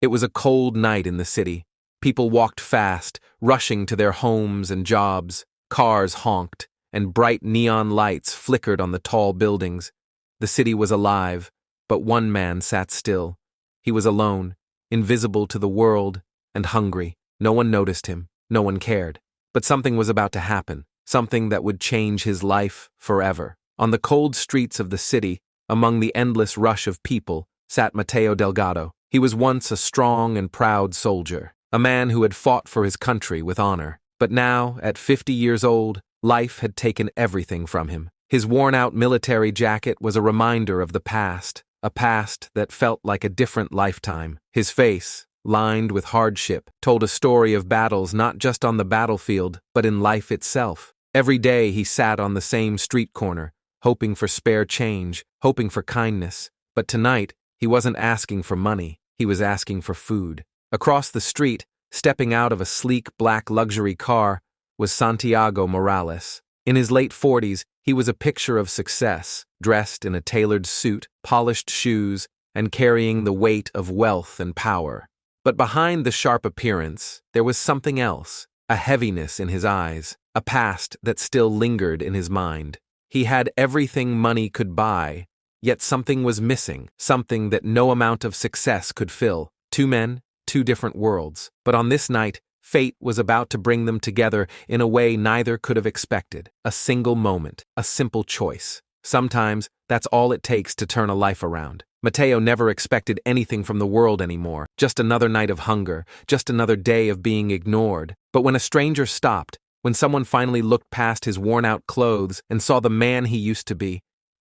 It was a cold night in the city. People walked fast, rushing to their homes and jobs. Cars honked, and bright neon lights flickered on the tall buildings. The city was alive, but one man sat still. He was alone, invisible to the world, and hungry. No one noticed him. No one cared. But something was about to happen, something that would change his life forever. On the cold streets of the city, among the endless rush of people, sat Mateo Delgado. He was once a strong and proud soldier, a man who had fought for his country with honor. But now, at 50 years old, life had taken everything from him. His worn-out military jacket was a reminder of the past, a past that felt like a different lifetime. His face, lined with hardship, told a story of battles not just on the battlefield, but in life itself. Every day he sat on the same street corner, hoping for spare change, hoping for kindness. But tonight, he wasn't asking for money. He was asking for food. Across the street, stepping out of a sleek black luxury car, was Santiago Morales. In his late 40s, he was a picture of success, dressed in a tailored suit, polished shoes, and carrying the weight of wealth and power. But behind the sharp appearance, there was something else, a heaviness in his eyes, a past that still lingered in his mind. He had everything money could buy, yet something was missing, something that no amount of success could fill. Two men, two different worlds. But on this night, fate was about to bring them together in a way neither could have expected. A single moment, a simple choice. Sometimes, that's all it takes to turn a life around. Mateo never expected anything from the world anymore, just another night of hunger, just another day of being ignored. But when a stranger stopped, when someone finally looked past his worn-out clothes and saw the man he used to be,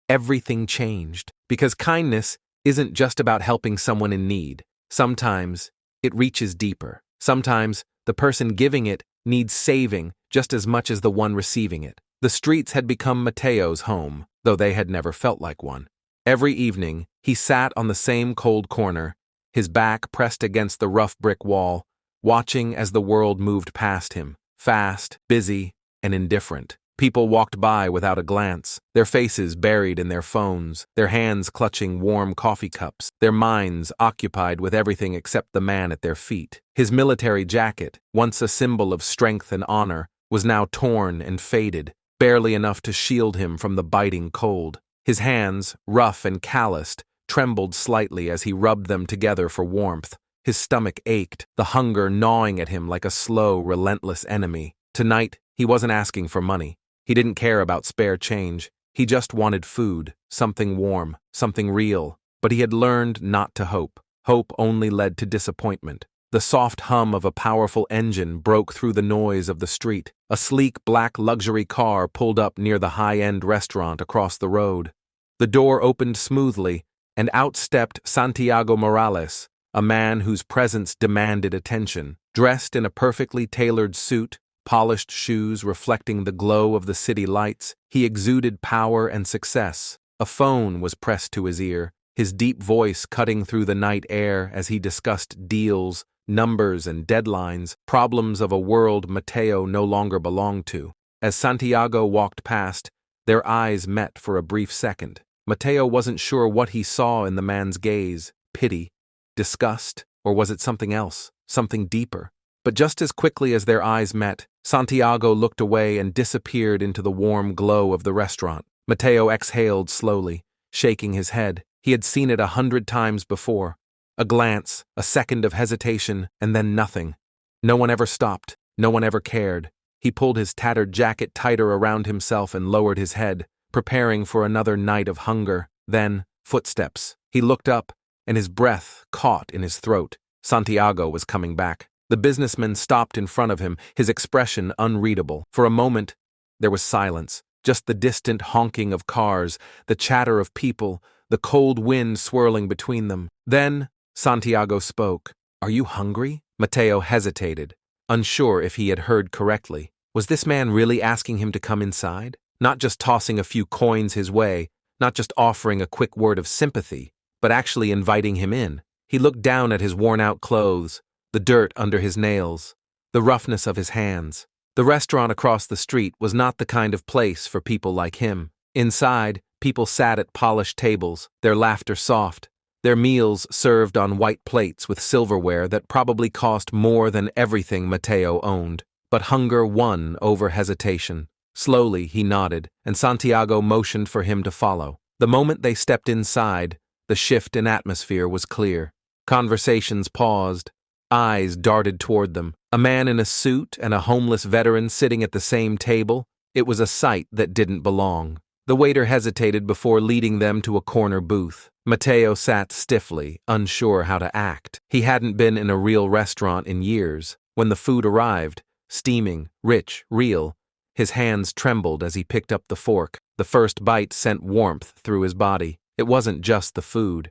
everything changed. Because kindness isn't just about helping someone in need. Sometimes, it reaches deeper. Sometimes, the person giving it needs saving just as much as the one receiving it. The streets had become Mateo's home, though they had never felt like one. Every evening, he sat on the same cold corner, his back pressed against the rough brick wall, watching as the world moved past him, fast, busy, and indifferent. People walked by without a glance, their faces buried in their phones, their hands clutching warm coffee cups, their minds occupied with everything except the man at their feet. His military jacket, once a symbol of strength and honor, was now torn and faded, barely enough to shield him from the biting cold. His hands, rough and calloused, trembled slightly as he rubbed them together for warmth. His stomach ached, the hunger gnawing at him like a slow, relentless enemy. Tonight, he wasn't asking for money. He didn't care about spare change. He just wanted food, something warm, something real. But he had learned not to hope. Hope only led to disappointment. The soft hum of a powerful engine broke through the noise of the street. A sleek black luxury car pulled up near the high-end restaurant across the road. The door opened smoothly, and out stepped Santiago Morales, a man whose presence demanded attention. Dressed in a perfectly tailored suit, polished shoes reflecting the glow of the city lights, he exuded power and success. A phone was pressed to his ear, his deep voice cutting through the night air as he discussed deals, numbers and deadlines, problems of a world Mateo no longer belonged to. As Santiago walked past, their eyes met for a brief second. Mateo wasn't sure what he saw in the man's gaze, pity, disgust, or was it something else, something deeper? But just as quickly as their eyes met, Santiago looked away and disappeared into the warm glow of the restaurant. Mateo exhaled slowly, shaking his head. He had seen it 100 times before. A glance, a second of hesitation, and then nothing. No one ever stopped. No one ever cared. He pulled his tattered jacket tighter around himself and lowered his head, preparing for another night of hunger. Then, footsteps. He looked up, and his breath caught in his throat. Santiago was coming back. The businessman stopped in front of him, his expression unreadable. For a moment, there was silence, just the distant honking of cars, the chatter of people, the cold wind swirling between them. Then, Santiago spoke. "Are you hungry?" Mateo hesitated, unsure if he had heard correctly. Was this man really asking him to come inside? Not just tossing a few coins his way, not just offering a quick word of sympathy, but actually inviting him in. He looked down at his worn-out clothes, the dirt under his nails, the roughness of his hands. The restaurant across the street was not the kind of place for people like him. Inside, people sat at polished tables, their laughter soft, their meals served on white plates with silverware that probably cost more than everything Mateo owned. But hunger won over hesitation. Slowly, he nodded, and Santiago motioned for him to follow. The moment they stepped inside, the shift in atmosphere was clear. Conversations paused. Eyes darted toward them. A man in a suit and a homeless veteran sitting at the same table. It was a sight that didn't belong. The waiter hesitated before leading them to a corner booth. Mateo sat stiffly, unsure how to act. He hadn't been in a real restaurant in years. When the food arrived, steaming, rich, real, his hands trembled as he picked up the fork. The first bite sent warmth through his body. It wasn't just the food.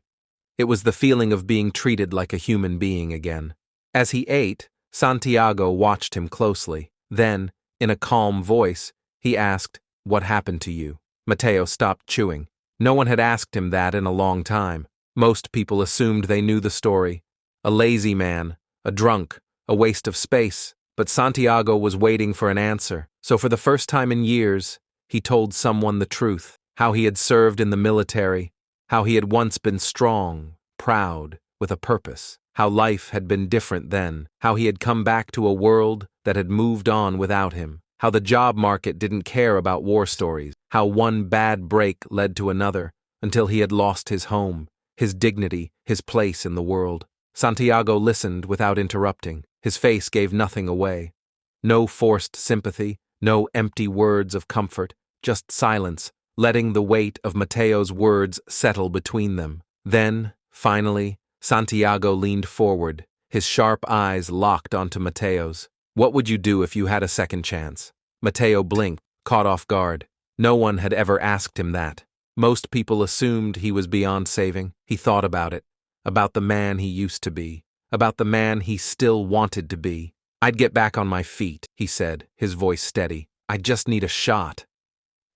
It was the feeling of being treated like a human being again. As he ate, Santiago watched him closely. Then, in a calm voice, he asked, "What happened to you?" Mateo stopped chewing. No one had asked him that in a long time. Most people assumed they knew the story. A lazy man, a drunk, a waste of space. But Santiago was waiting for an answer. So for the first time in years, he told someone the truth. How he had served in the military. How he had once been strong, proud, with a purpose. How life had been different then. How he had come back to a world that had moved on without him. How the job market didn't care about war stories. How one bad break led to another, until he had lost his home, his dignity, his place in the world. Santiago listened without interrupting. His face gave nothing away. No forced sympathy, no empty words of comfort, just silence, letting the weight of Mateo's words settle between them. Then, finally, Santiago leaned forward, his sharp eyes locked onto Mateo's. "What would you do if you had a second chance?" Mateo blinked, caught off guard. No one had ever asked him that. Most people assumed he was beyond saving. He thought about it, about the man he used to be, about the man he still wanted to be. "I'd get back on my feet," he said, his voice steady. "I just need a shot."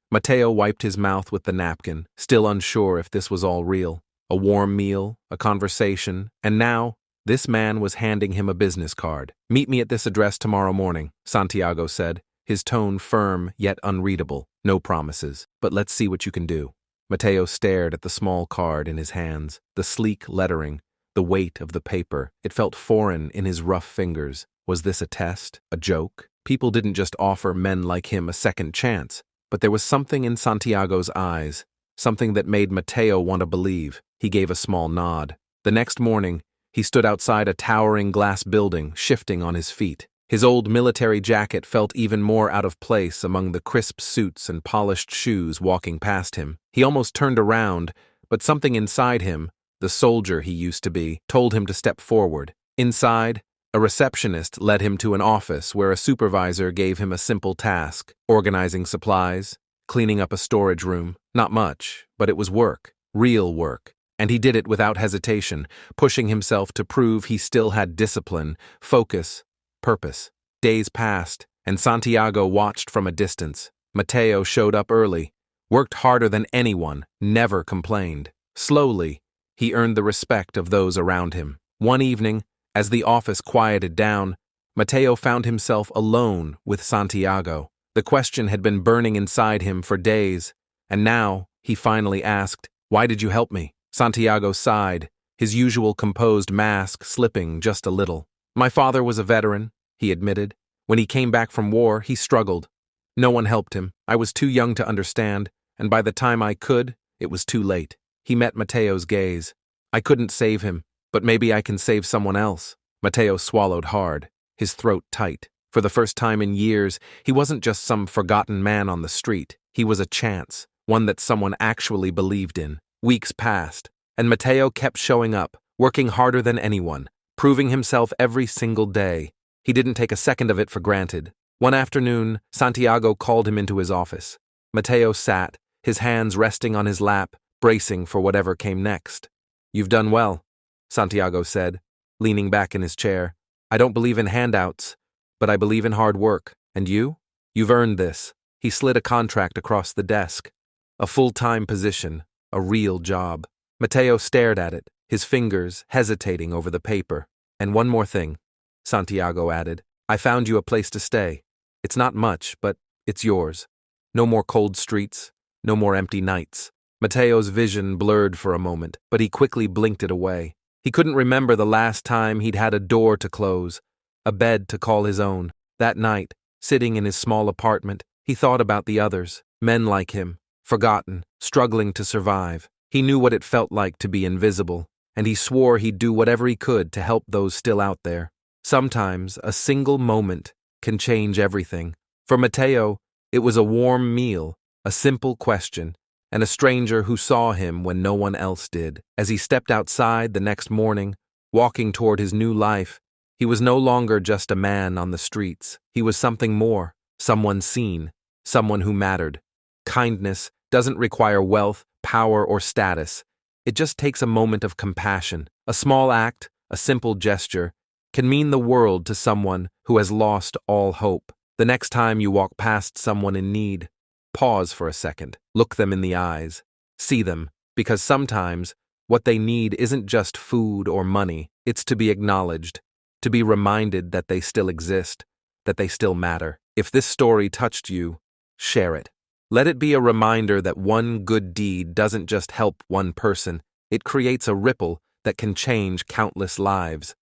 Mateo wiped his mouth with the napkin, still unsure if this was all real. A warm meal, a conversation, and now, this man was handing him a business card. "Meet me at this address tomorrow morning," Santiago said, his tone firm yet unreadable. "No promises, but let's see what you can do." Mateo stared at the small card in his hands, the sleek lettering, the weight of the paper. It felt foreign in his rough fingers. Was this a test? A joke? People didn't just offer men like him a second chance, but there was something in Santiago's eyes, something that made Mateo want to believe. He gave a small nod. The next morning, he stood outside a towering glass building, shifting on his feet. His old military jacket felt even more out of place among the crisp suits and polished shoes walking past him. He almost turned around, but something inside him, the soldier he used to be, told him to step forward. Inside, a receptionist led him to an office where a supervisor gave him a simple task: organizing supplies, cleaning up a storage room. Not much, but it was work, real work. And he did it without hesitation, pushing himself to prove he still had discipline, focus, purpose. Days passed, and Santiago watched from a distance. Mateo showed up early, worked harder than anyone, never complained. Slowly, he earned the respect of those around him. One evening, as the office quieted down, Mateo found himself alone with Santiago. The question had been burning inside him for days, and now he finally asked, "Why did you help me?" Santiago sighed, his usual composed mask slipping just a little. "My father was a veteran," he admitted. "When he came back from war, he struggled. No one helped him. I was too young to understand, and by the time I could, it was too late." He met Mateo's gaze. "I couldn't save him, but maybe I can save someone else." Mateo swallowed hard, his throat tight. For the first time in years, he wasn't just some forgotten man on the street. He was a chance, one that someone actually believed in. Weeks passed, and Mateo kept showing up, working harder than anyone, proving himself every single day. He didn't take a second of it for granted. One afternoon, Santiago called him into his office. Mateo sat, his hands resting on his lap, bracing for whatever came next. "You've done well," Santiago said, leaning back in his chair. "I don't believe in handouts, but I believe in hard work. And you? You've earned this." He slid a contract across the desk. A full-time position, a real job. Mateo stared at it, his fingers hesitating over the paper. "And one more thing," Santiago added. "I found you a place to stay. It's not much, but it's yours. No more cold streets, no more empty nights." Mateo's vision blurred for a moment, but he quickly blinked it away. He couldn't remember the last time he'd had a door to close, a bed to call his own. That night, sitting in his small apartment, he thought about the others, men like him, forgotten, struggling to survive. He knew what it felt like to be invisible, and he swore he'd do whatever he could to help those still out there. Sometimes, a single moment can change everything. For Mateo, it was a warm meal, a simple question, and a stranger who saw him when no one else did. As he stepped outside the next morning, walking toward his new life, he was no longer just a man on the streets. He was something more, someone seen, someone who mattered. Kindness doesn't require wealth, power, or status. It just takes a moment of compassion. A small act, a simple gesture, can mean the world to someone who has lost all hope. The next time you walk past someone in need, pause for a second, look them in the eyes, see them, because sometimes what they need isn't just food or money, it's to be acknowledged, to be reminded that they still exist, that they still matter. If this story touched you, share it. Let it be a reminder that one good deed doesn't just help one person, it creates a ripple that can change countless lives.